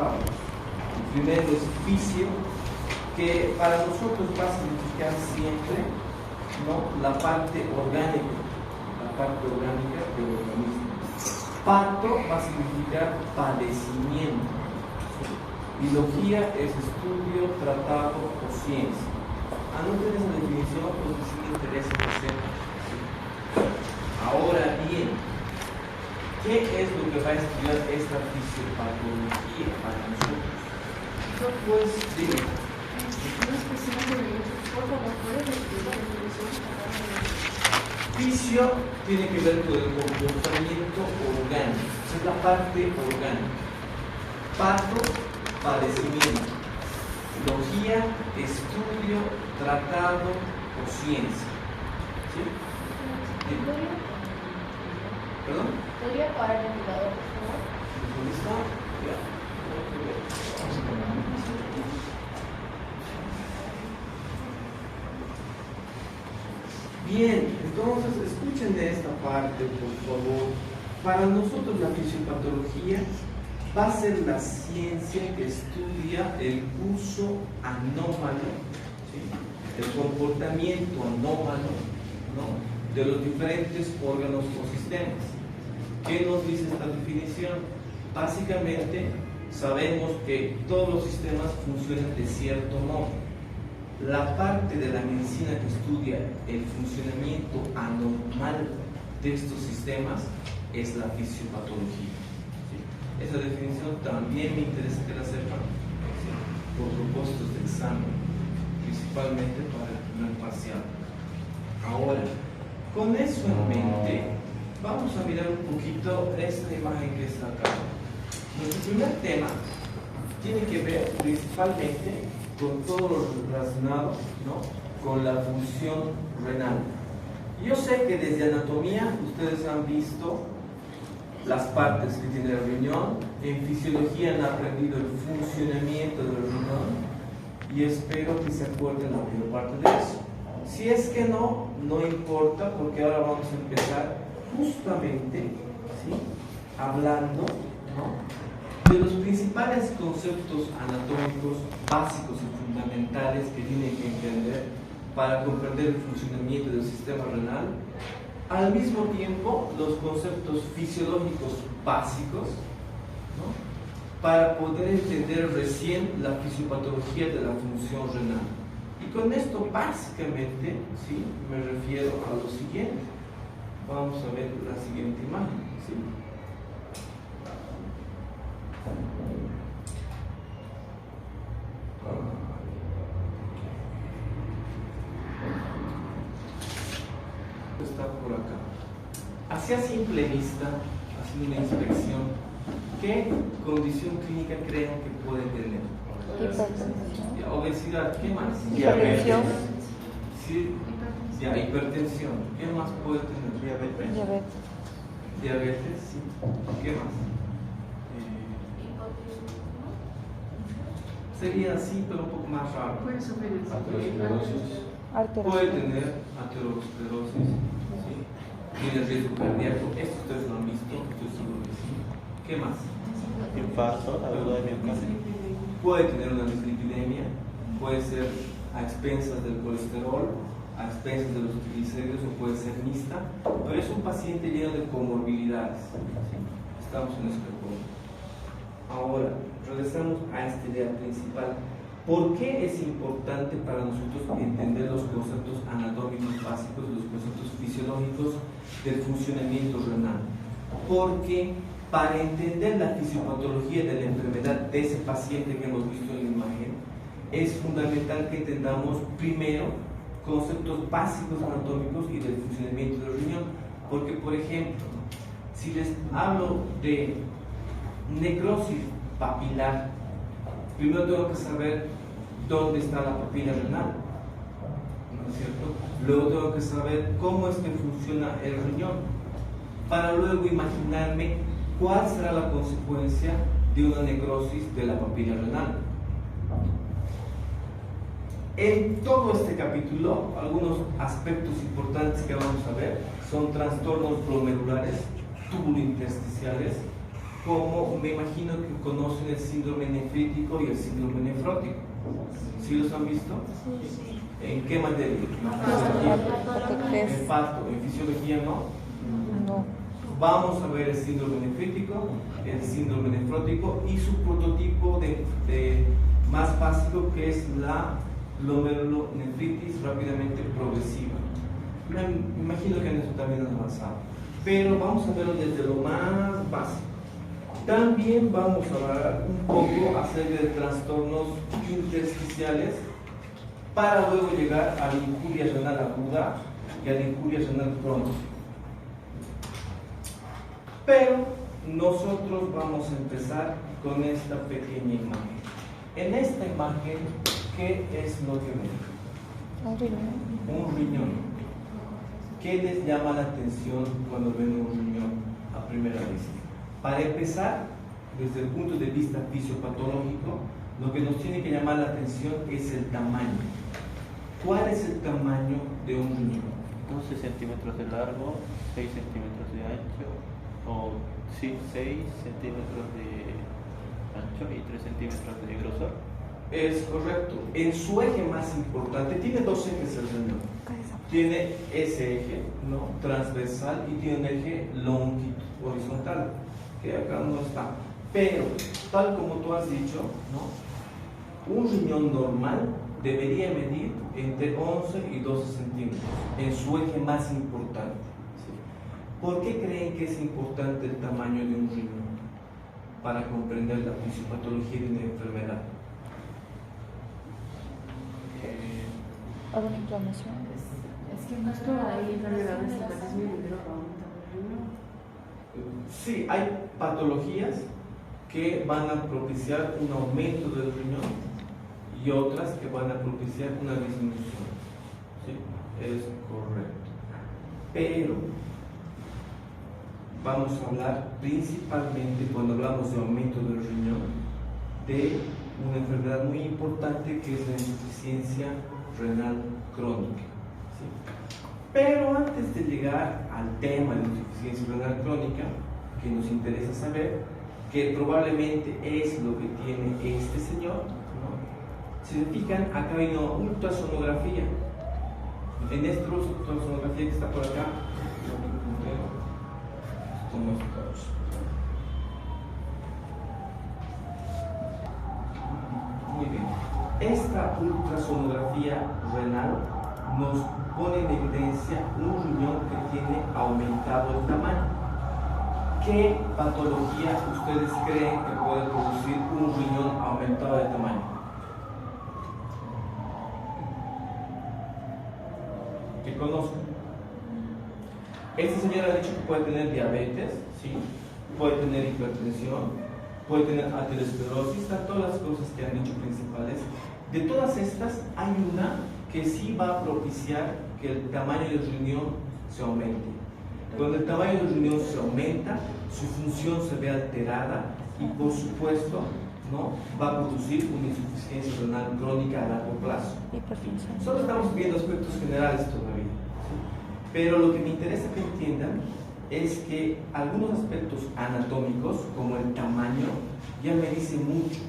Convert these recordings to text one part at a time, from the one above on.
ramos. El primero es fisio, que para nosotros va a significar siempre, ¿no?, la parte orgánica del organismo. Pato va a significar padecimiento. Biología es estudio, tratado o ciencia. Anoten esa definición porque sí me interesa que sepan. Ahora bien, ¿qué es lo que va a estudiar esta fisiopatología para nosotros? Pues, dime. Fisio tiene que ver con el comportamiento orgánico, es la parte orgánica. Pato, padecimiento. Biología, estudio, tratado o ciencia. ¿Sí? ¿Perdón? ¿Podría parar el jugador, por favor? ¿Listo? Ya. Bien, entonces escuchen de esta parte, por favor. Para nosotros la fisiopatología va a ser la ciencia que estudia el uso anómalo, ¿sí?, el comportamiento anómalo, ¿no?, de los diferentes órganos o sistemas. ¿Qué nos dice esta definición? Básicamente sabemos que todos los sistemas funcionan de cierto modo. La parte de la medicina que estudia el funcionamiento anormal de estos sistemas es la fisiopatología. ¿Sí? Esa definición también me interesa que la sepan, ¿sí?, por propósitos de examen, principalmente para el primer parcial. Ahora, con eso en mente, vamos a mirar un poquito esta imagen que está acá. Nuestro primer tema tiene que ver principalmente con todo lo relacionado, ¿no?, con la función renal. Yo sé que desde anatomía ustedes han visto las partes que tiene el riñón, en fisiología han aprendido el funcionamiento del riñón y espero que se acuerden la mayor parte de eso. Si es que no, no importa, porque ahora vamos a empezar justamente, ¿sí?, hablando, ¿no?, de los principales conceptos anatómicos básicos y fundamentales que tienen que entender para comprender el funcionamiento del sistema renal. Al mismo tiempo, los conceptos fisiológicos básicos, ¿no?, para poder entender recién la fisiopatología de la función renal. Y con esto básicamente, ¿sí?, me refiero a lo siguiente. Vamos a ver la siguiente imagen, ¿sí? Está por acá. Así a simple vista, haciendo una inspección, ¿qué condición clínica creen que puede tener? Hipertensión. Obesidad, ¿qué más? Hipertensión. Sí, ya, hipertensión, ¿qué más puede tener? Diabetes. Diabetes, sí. ¿Qué más? Sería así, pero un poco más raro. Puede sufrir Aterosclerosis. Arteriosclerosis. Puede tener aterosclerosis, ¿sí? Tiene riesgo cardíaco. Esto ustedes lo han visto, estoy seguro que sí. ¿Qué más? Infarto, agudo de miocardio. Puede tener una dislipidemia, puede ser a expensas del colesterol, a expensas de los triglicéridos, o puede ser mixta, pero es un paciente lleno de comorbilidades, ¿sí? Estamos en este punto. Ahora, regresamos a esta idea principal. ¿Por qué es importante para nosotros entender los conceptos anatómicos básicos, los conceptos fisiológicos del funcionamiento renal? Porque para entender la fisiopatología de la enfermedad de ese paciente que hemos visto en la imagen, es fundamental que entendamos primero conceptos básicos anatómicos y del funcionamiento del riñón. Porque, por ejemplo, si les hablo de necrosis papilar, primero tengo que saber dónde está la papila renal, ¿no es cierto? Luego tengo que saber cómo es que funciona el riñón, para luego imaginarme cuál será la consecuencia de una necrosis de la papila renal. En todo este capítulo, algunos aspectos importantes que vamos a ver son trastornos glomerulares, tubulointersticiales, como me imagino que conocen el síndrome nefrítico y el síndrome nefrótico. ¿Sí los han visto? Sí. ¿En qué materia? En parto, en fisiología no. No. Vamos a ver el síndrome nefrítico, el síndrome nefrótico y su prototipo de más básico, que es la glomerulonefritis rápidamente progresiva. Me imagino que en eso también han avanzado, pero vamos a verlo desde lo más básico. También vamos a hablar un poco acerca de trastornos intersticiales para luego llegar a la injuria renal aguda y a la injuria renal crónica. Pero nosotros vamos a empezar con esta pequeña imagen. En esta imagen, ¿qué es lo que ven? Un riñón. Un riñón. ¿Qué les llama la atención cuando ven un riñón a primera vista? Para empezar, desde el punto de vista fisiopatológico, lo que nos tiene que llamar la atención es el tamaño. ¿Cuál es el tamaño de un riñón? 12 centímetros de largo, 6 centímetros de ancho, o sí, 6 centímetros de ancho y 3 centímetros de grosor. Es correcto. En su eje más importante, tiene dos ejes el riñón. Tiene ese eje, ¿no?, transversal, y tiene un eje horizontal, que acá no está. Pero, tal como tú has dicho, ¿no?, un riñón normal debería medir entre 11 y 12 centímetros en su eje más importante. ¿Sí? ¿Por qué creen que es importante el tamaño de un riñón para comprender la fisiopatología de una enfermedad? ¿Alguna inflamación? Es que justo hay enfermedades que pueden disminuir o aumentar el riñón. Sí, hay patologías que van a propiciar un aumento del riñón y otras que van a propiciar una disminución. ¿Sí? Es correcto. Pero vamos a hablar principalmente, cuando hablamos de aumento del riñón, de una enfermedad muy importante, que es la insuficiencia renal crónica. ¿Sí? Pero antes de llegar al tema de la insuficiencia renal crónica, que nos interesa saber, que probablemente es lo que tiene este señor, ¿no? Si se fijan, acá hay una ultrasonografía. En esta ultrasonografía que está por acá, muy bien. Esta ultrasonografía renal nos pone en evidencia un riñón que tiene aumentado el tamaño. ¿Qué patología ustedes creen que puede producir un riñón aumentado de tamaño? Que conozcan. Este señor ha dicho que puede tener diabetes, ¿sí?, puede tener hipertensión, puede tener aterosclerosis, todas las cosas que han dicho principales. De todas estas, hay una que sí va a propiciar que el tamaño del riñón se aumente. Cuando el tamaño del riñón se aumenta, su función se ve alterada y, por supuesto, ¿no?, va a producir una insuficiencia renal crónica a largo plazo. Hipertensión. Solo estamos viendo aspectos generales todavía, ¿sí? Pero lo que me interesa que entiendan es que algunos aspectos anatómicos, como el tamaño, ya me dicen mucho.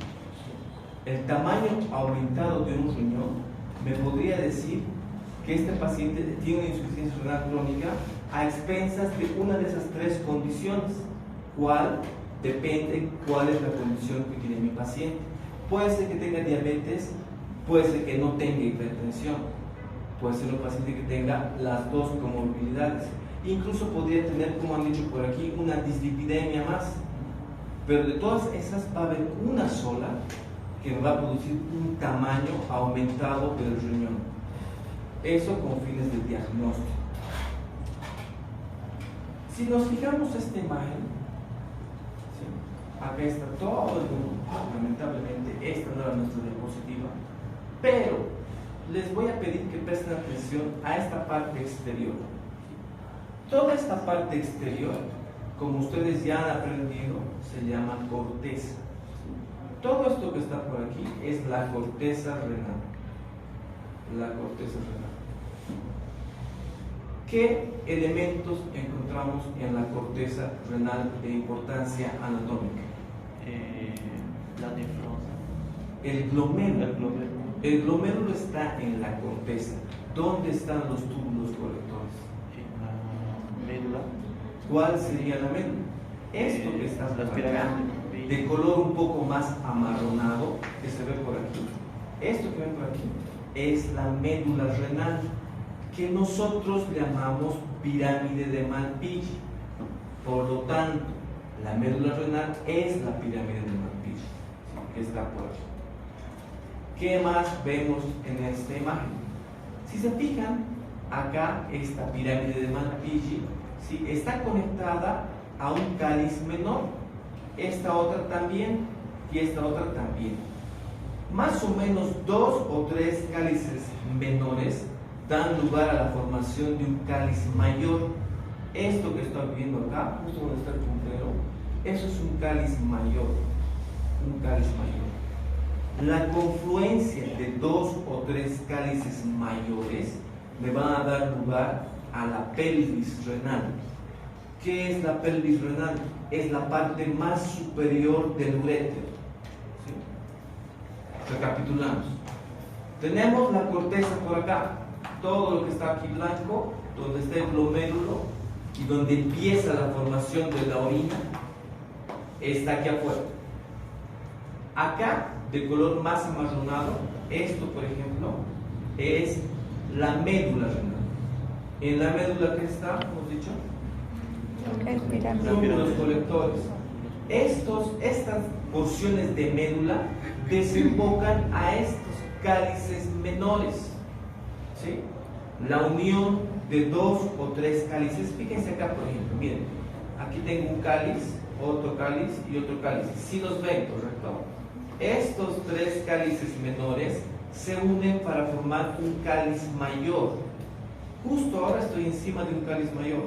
El tamaño aumentado de un riñón me podría decir que este paciente tiene una insuficiencia renal crónica a expensas de una de esas tres condiciones. ¿Cuál? Depende cuál es la condición que tiene mi paciente. Puede ser que tenga diabetes, puede ser que no tenga hipertensión, puede ser un paciente que tenga las dos comorbilidades. Incluso podría tener, como han dicho por aquí, una dislipidemia más. Pero de todas esas va a haber una sola que va a producir un tamaño aumentado del riñón. Eso con fines de diagnóstico. Si nos fijamos esta imagen, ¿sí?, acá está todo el mundo. Lamentablemente esta no era nuestra diapositiva, pero les voy a pedir que presten atención a esta parte exterior. Toda esta parte exterior, como ustedes ya han aprendido, se llama corteza. Todo esto que está por aquí es la corteza renal. La corteza renal. ¿Qué elementos encontramos en la corteza renal de importancia anatómica? La nefrona. El glomérulo. El glomérulo. El glomérulo está en la corteza. ¿Dónde están los túbulos colectores? En la médula. ¿Cuál sería la médula? Esto que está por las acá, pirámides de color un poco más amarronado, que se ve por aquí. Esto que ven por aquí es la médula renal, que nosotros llamamos pirámide de Malpighi. Por lo tanto, la médula renal es la pirámide de Malpighi, que está por aquí. ¿Qué más vemos en esta imagen? Si se fijan, acá esta pirámide de Malpighi, ¿sí?, está conectada a un cáliz menor. Esta otra también y esta otra también. Más o menos 2 o 3 cálices menores dan lugar a la formación de un cáliz mayor. Esto que estoy viendo acá, justo donde está el puntero, eso es un cáliz mayor. Un cáliz mayor. La confluencia de 2 o 3 cálices mayores me van a dar lugar a la pelvis renal. ¿Qué es la pelvis renal? Es la parte más superior del urétero. ¿Sí? Recapitulamos. Tenemos la corteza por acá, todo lo que está aquí blanco, donde está el glomérulo y donde empieza la formación de la orina, está aquí afuera. Acá, de color más amarronado, esto por ejemplo, es la médula renal. En la médula, ¿qué está? Hemos dicho El pirámide. túbulos colectores. Estas porciones de médula desembocan a estos cálices menores. ¿Sí? La unión de 2 o 3 cálices. Fíjense acá, por ejemplo, miren, aquí tengo un cáliz, otro cáliz y otro cáliz. Si los ven, ¿correcto? Estos 3 cálices menores se unen para formar un cáliz mayor. Justo ahora estoy encima de un cáliz mayor.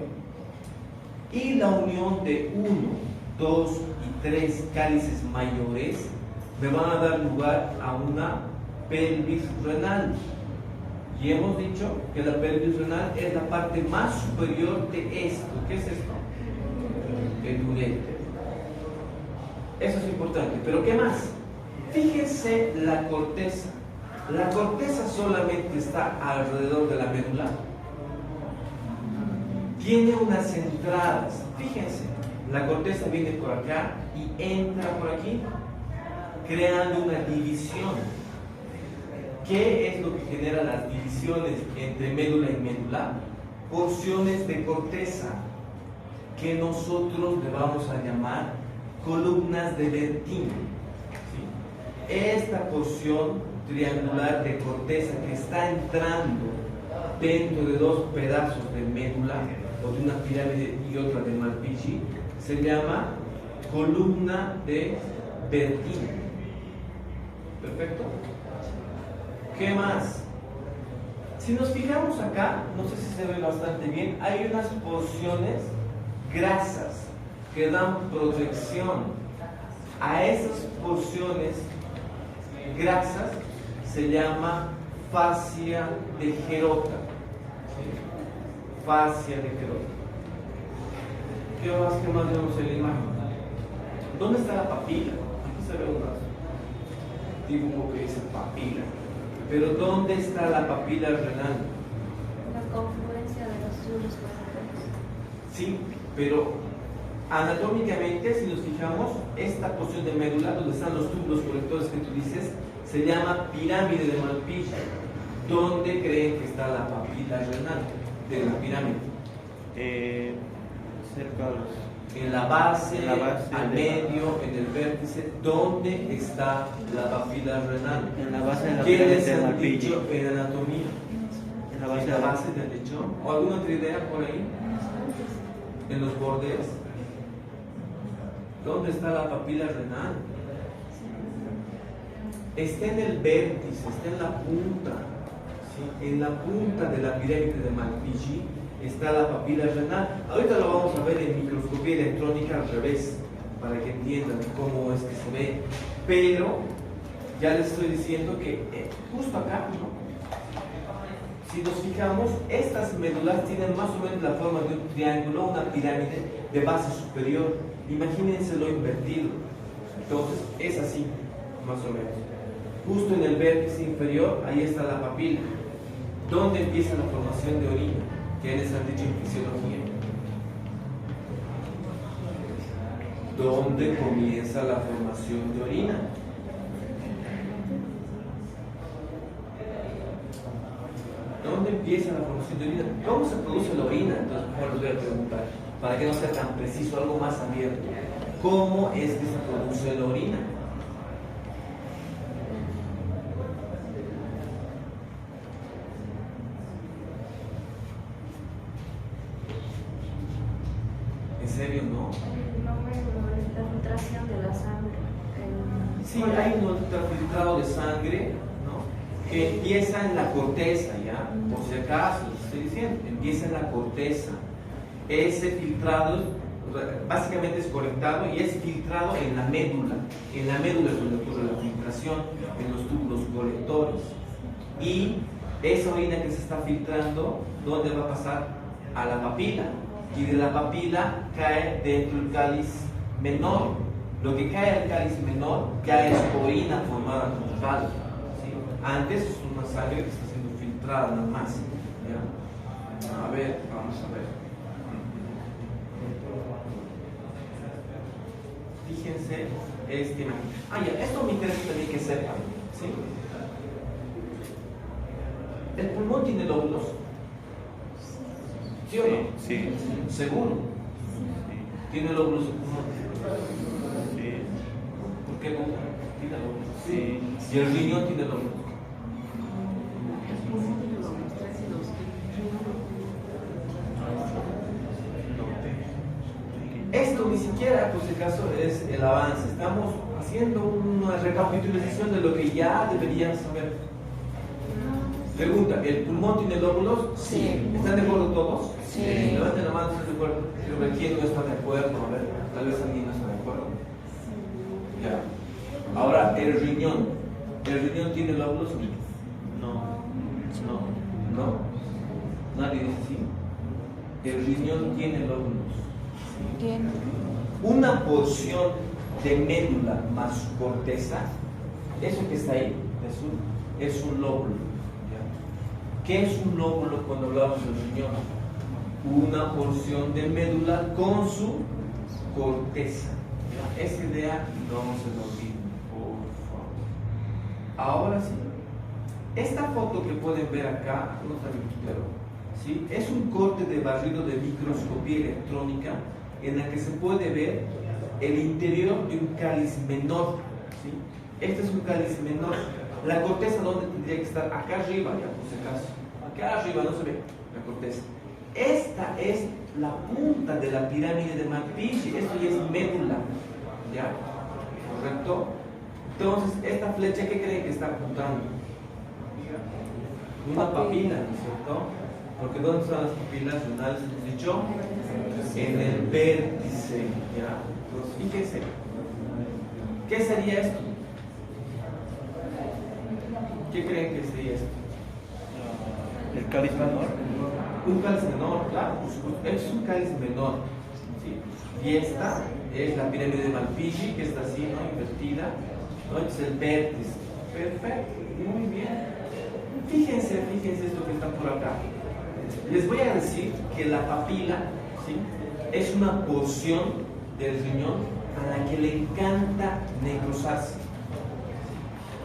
Y la unión de 1, 2 y 3 cálices mayores me van a dar lugar a una pelvis renal. Y hemos dicho que la pelvis renal es la parte más superior de esto. ¿Qué es esto? El urétero. Eso es importante. ¿Pero qué más? Fíjense la corteza. La corteza solamente está alrededor de la médula. Tiene unas entradas. Fíjense, la corteza viene por acá y entra por aquí, creando una división. ¿Qué es lo que genera las divisiones entre médula y médula? Porciones de corteza que nosotros le vamos a llamar columnas de Bertin. ¿Sí? Esta porción triangular de corteza que está entrando dentro de 2 pedazos de médula o de una pirámide y otra de Malpighi se llama columna de Bertin. ¿Perfecto? ¿Qué más? Si nos fijamos acá, no sé si se ve bastante bien, hay unas porciones grasas que dan protección. A esas porciones grasas se llama fascia de Gerota. Fascia de Gerota. ¿Qué más vemos en la imagen? ¿Dónde está la papila? Aquí se ve un brazo. Dibujo que dice papila. Pero ¿dónde está la papila renal? La confluencia de los túbulos colectores. Sí, pero anatómicamente, si nos fijamos, esta porción de médula, donde están los túbulos colectores que tú dices, se llama pirámide de Malpighi. ¿Dónde creen que está la papila renal de la pirámide? Cerca de los... En la base, En la base al de medio, en el vértice. ¿Dónde está la papila renal? En la base de la ¿Quiénes pirámide de han Malpighi. dicho en anatomía? En la base En de la la base del lechón. ¿O alguna otra idea por ahí? En los bordes. ¿Dónde está la papila renal? Está en el vértice, está en la punta. ¿Sí? En la punta de la pirámide de Malpighi está la papila renal. Ahorita lo vamos a ver en microscopía electrónica al revés, para que entiendan cómo es que se ve. Pero ya les estoy diciendo que justo acá, ¿no? Si nos fijamos, estas médulas tienen más o menos la forma de un triángulo, una pirámide de base superior. Imagínense lo invertido. Entonces, es así, más o menos. Justo en el vértice inferior, ahí está la papila. ¿Dónde empieza la formación de orina? Que les han dicho en fisiología. ¿Dónde comienza la formación de orina? ¿Dónde empieza la formación de orina? ¿Cómo se produce la orina? Entonces, mejor les voy a preguntar, para que no sea tan preciso, algo más abierto. ¿Cómo es que se produce la orina? ¿En serio no? La filtración de la sangre. Sí, hay un ultrafiltrado de sangre, ¿no? Que empieza en la corteza, ¿ya? Por si acaso, les estoy diciendo, empieza en la corteza. Ese filtrado básicamente es colectado y es filtrado en la médula. En la médula es donde ocurre la filtración, en los túbulos colectores. Y esa orina que se está filtrando, ¿dónde va a pasar? A la papila. Y de la papila cae dentro del cáliz menor. Lo que cae al cáliz menor ya es orina formada como tal, ¿sí? Antes es una sangre que está siendo filtrada nada más, ¿ya? A ver, vamos a ver. Fíjense, esto me interesa también que sepan, ¿sí? ¿El pulmón tiene lóbulos? ¿Sí o no? Sí. ¿Seguro? Sí. ¿Tiene lóbulos el pulmón? Sí. ¿Por qué no? ¿Tiene lóbulos? Sí. ¿Y el riñón tiene lóbulos? Esto ni siquiera, por si acaso, es el avance. Estamos haciendo una recapitulación de lo que ya deberían saber. Pregunta, ¿el pulmón tiene lóbulos? Sí. ¿Están de acuerdo todos? Sí. Levanten la mano si están de acuerdo. Quiero ver quién no está de acuerdo. A ver, tal vez alguien no está de acuerdo. Ya. Ahora, el riñón. ¿El riñón tiene lóbulos? No. No. No. Nadie dice sí. El riñón tiene lóbulos. Tiene. Una porción de médula más su corteza, eso que está ahí, es un lóbulo. ¿Ya? ¿Qué es un lóbulo cuando hablamos del riñón? Una porción de médula con su corteza. ¿Ya? Esa idea no se lo olviden, por favor. Ahora sí, esta foto que pueden ver acá, no está bien claro, ¿sí? Es un corte de barrido de microscopía electrónica en la que se puede ver el interior de un cáliz menor, ¿sí? Este es un cáliz menor. La corteza, ¿dónde tendría que estar? Acá arriba, ya por si acaso. Acá arriba no se ve la corteza. Esta es la punta de la pirámide de Malpighi. Esto ya es médula, ¿ya? ¿Correcto? Entonces, esta flecha, ¿qué creen que está apuntando? Una papila, ¿no es cierto? Porque ¿dónde están las papilas renales? Hemos dicho en el vértice, ¿ya? Entonces, fíjense, ¿qué sería esto? ¿Qué creen que sería esto? ¿El cáliz menor? Un cáliz menor, claro, por supuesto. Es un cáliz menor, ¿sí? Y esta es la pirámide de Malpighi, que está así, ¿no? Invertida, ¿no? Es el vértice. Perfecto, muy bien. Fíjense esto que está por acá. Les voy a decir que la papila, ¿sí? Es una porción del riñón a la que le encanta necrosarse.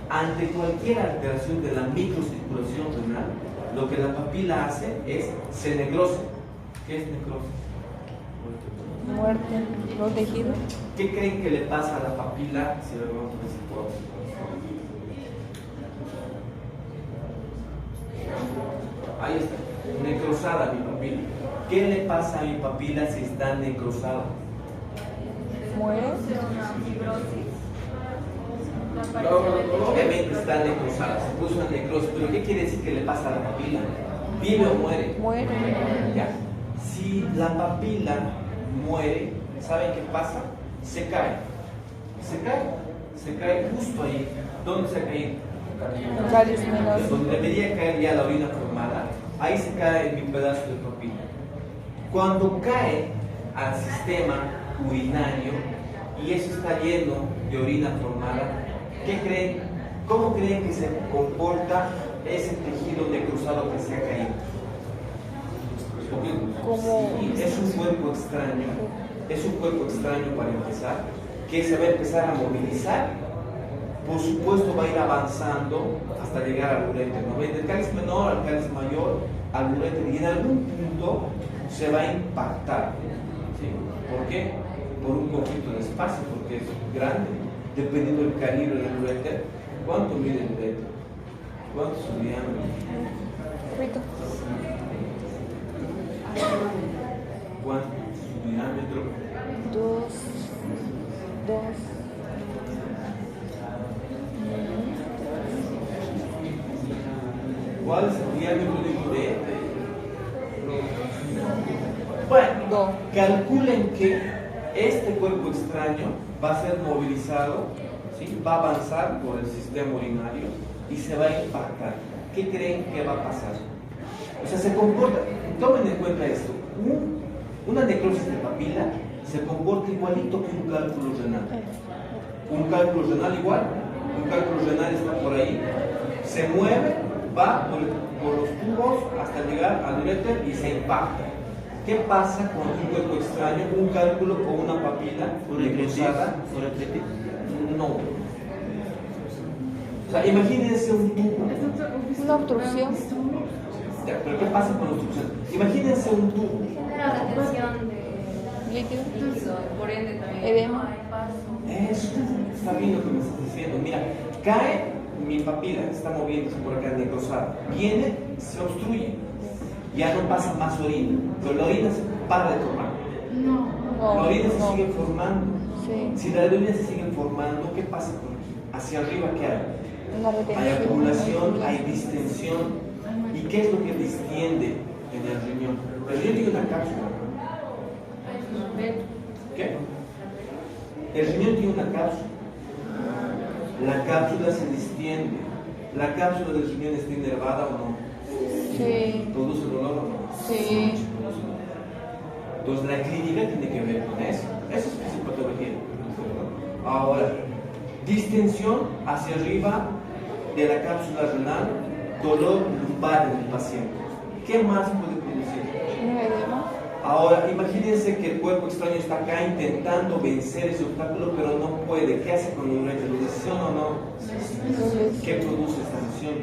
Ante cualquier alteración de la microcirculación renal, lo que la papila hace es se necrosa. ¿Qué es necrosis? Muerte, los tejidos. ¿Qué creen que le pasa a la papila si le vamos a decir por ahí está, necrosada mi papila. ¿Qué le pasa a mi papila si está necrosada? Muere. Obviamente está necrosada, se puso una necrosis, pero ¿qué quiere decir que le pasa a la papila? ¿Vive o muere? Muere. Ya. Si la papila muere, ¿saben qué pasa? Se cae. Se cae justo ahí. ¿Dónde se ha caído? Cáliz menor. Donde debería caer ya la orina formada, ahí se cae mi pedazo de papila. Cuando cae al sistema urinario y eso está lleno de orina formada, ¿qué creen? ¿Cómo creen que se comporta ese tejido necrosado que se ha caído? Como- Sí, es un cuerpo extraño, es un cuerpo extraño para empezar, que se va a empezar a movilizar. Por supuesto va a ir avanzando hasta llegar al uréter, ¿no? Del cáliz menor al cáliz mayor, al uréter, y en algún punto se va a impactar. ¿Sí? ¿Por qué? Por un conflicto de espacio, porque es grande, dependiendo del calibre del uréter. ¿Cuánto mide el uréter? ¿Cuánto es su diámetro? Rito. ¿Cuánto es su diámetro? 2. ¿Cuál es el diámetro de un uréter? Bueno, Do. calculen que este cuerpo extraño va a ser movilizado, ¿sí? Va a avanzar por el sistema urinario y se va a impactar. ¿Qué creen que va a pasar? O sea, se comporta, tomen en cuenta esto, una necrosis de papila se comporta igualito que un cálculo renal. Un cálculo renal igual, un cálculo renal está por ahí, se mueve, va por los tubos hasta llegar al uréter y se impacta. ¿Qué pasa con un cuerpo extraño, un cálculo o una papila necrosada? ¿Uretritis? No. O sea, imagínense un tubo. Una obstrucción. Ya, pero ¿qué pasa con la obstrucción? Imagínense un tubo. Genera retención de Líquido. líquido, por ende también Edema. no hay paso. Eso, está bien lo que me estás diciendo. Mira, cae mi papila, está moviéndose por acá necrosada. Viene, se obstruye. Ya no pasa más orina. Pero la orina se para de formar. No. La orina se no. sigue formando. Sí. Si la orina se sigue formando, ¿qué pasa con aquí? Hacia arriba, ¿qué hay? Una retención. Hay acumulación, hay distensión. ¿Y qué es lo que distiende en el riñón? El riñón tiene una cápsula. ¿Qué? El riñón tiene una cápsula. La cápsula se distiende. ¿La cápsula del riñón está inervada o no? Sí. ¿Produce dolor o no? Sí. Entonces la clínica tiene que ver con eso. Eso es fisiopatología. Ahora, distensión hacia arriba de la cápsula renal, dolor lumbar en el paciente. ¿Qué más puede producir? Un edema. Ahora, imagínense que el cuerpo extraño está acá intentando vencer ese obstáculo, pero no puede. ¿Qué hace con el uréter? ¿Lo decisión o no? Entonces, ¿Qué produce esta lesión?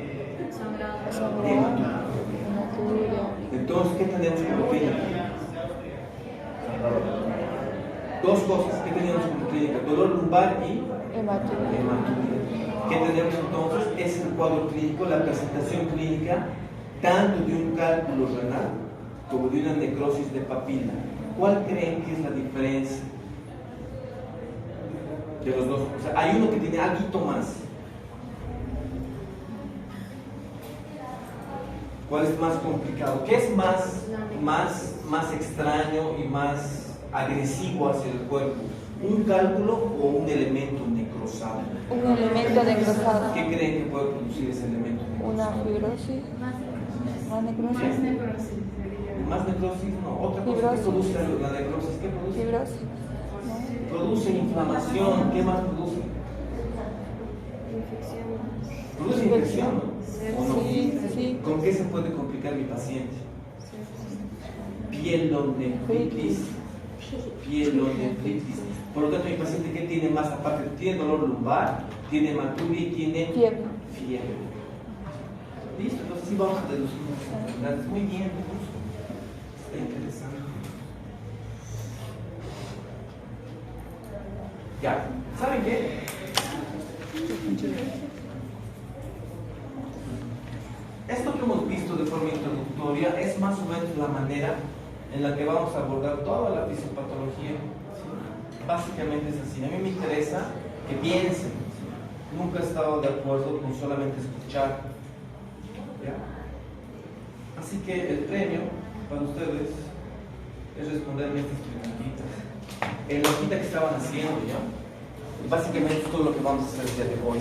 Sangrado. Hematoma. Hematuria. Entonces, ¿qué tenemos como clínica? Dos cosas. ¿Qué tenemos como clínica? Dolor lumbar y Hematuria. hematuria. ¿Qué tenemos entonces? Es el cuadro clínico, la presentación clínica, tanto de un cálculo renal como de una necrosis de papila. ¿Cuál creen que es la diferencia de los dos? O sea, hay uno que tiene algo más. ¿Cuál es más complicado? ¿Qué es más extraño y más agresivo hacia el cuerpo? ¿Un cálculo o un elemento necrosado? Un elemento necrosado. ¿Qué creen que puede producir ese elemento Una necrosado? fibrosis. Una necrosis. Más necrosis, no. Otra cosa que Fibrosis. produce la necrosis, ¿qué produce? Fibrosis. Produce inflamación. ¿Qué más produce? Produce infección, ¿no? ¿O no? Sí, sí. ¿Con qué se puede complicar mi paciente? Pielonefritis. Pielonefritis. Por lo tanto, mi paciente, ¿qué tiene más aparte? Tiene dolor lumbar, tiene hematuria y tiene Fiebre. fiebre. Listo, entonces sí vamos a deducir muchas enfermedades. Muy bien, me gusta. Está interesante. Ya, ¿saben qué? Esto que hemos visto de forma introductoria es más o menos la manera en la que vamos a abordar toda la fisiopatología. ¿Sí? Básicamente es así. A mí me interesa que piensen. Nunca he estado de acuerdo con solamente escuchar. ¿Ya? Así que el premio para ustedes es responderme estas preguntitas. En la hojita que estaban haciendo, ¿ya? Y básicamente es todo lo que vamos a hacer el día de hoy.